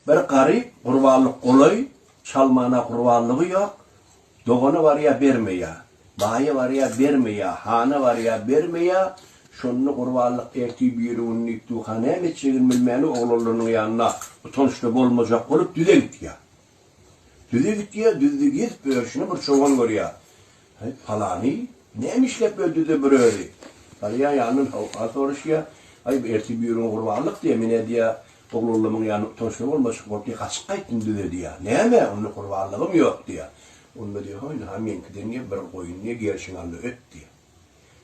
Bir qarı qurbanlık qolay, çalmana qurbanlığı yok. Doğanı var ya vermeye, bayı var ya vermeye, hanı var ya vermeye. Şunu qurbanlık erti bir unnik duhane mi çevirmeli oğullarının yanına utançlı olmayacak olup düze gitti ya. Düze gitti ya, düze git böyüşünü bir çoğun görüyor. Falani neymişle böyle düze böyle. Ya yanın soruş ya. Ay erti bir ürün qurbanlık diye mine diye oğullarının yanına utançlı olmayacak olup kaçık kaytın düze diye. Neyme onun qurbanlığım yok diye. Onu diyor hayır hamenkiden niye bir koyun niye gerçin aldı öt diye.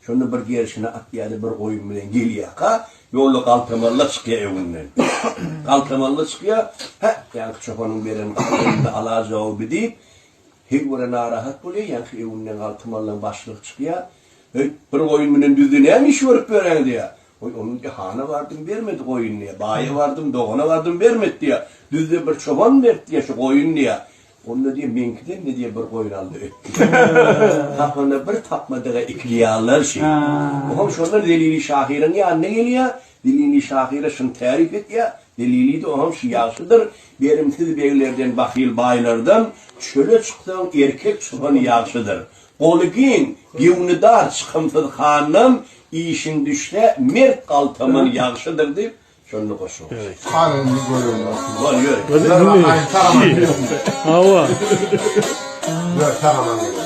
Şunu bir gerçine at yani bir koyun bilen geliyor ha yolu kaltamarla çıkıyor evinden. Kaltamarla çıkıyor. Yani çobanın veren kaltında alacağı bir deyip hevre narahat buluyor yani evinden kaltamarla başlık çıkıyor. Bir koyun bilen düzdü neymiş varıp veren diye. Onun ki hana vardım vermedi koyun diye. Bayi vardım doğana vardım vermedi diye. Düzdü bir çoban verdi diye şu koyun diye. Onu diye menkiden ne diye bir koyun aldı öttü. Tapına bir tapmadığı ikliyalar şey. Oğlum şunlar delili şahirenin yanına geliyor. Delili şahire şunu tarif et ya. Delili de oğlum şu yaşıdır. Verimsiz beylerden, bakil baylardan çöle çıktığın erkek çoban yaşıdır. Olugin, gevnidar çıkımsız hanım işin düşte mert kaltamın yaşıdır deyip şunu koşuyor. Halini görüyorlar. Var yürü. Ay taraman geliyor. Hava. Yok taraman geliyor.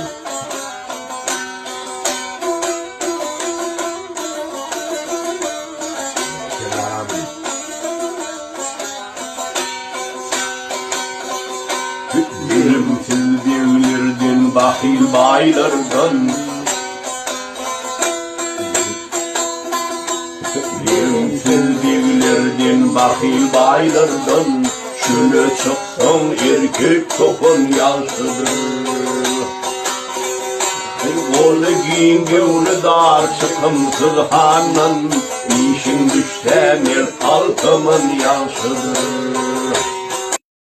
Bilimsiz devlerden, bakil baylardan Bilimsiz devlerden, bakil baylardan şöyle çıksın erkek çoban yaşıdır. Kolu giyin gevni dar çıkımsız hanan işin düşse mert altımın yaşıdır.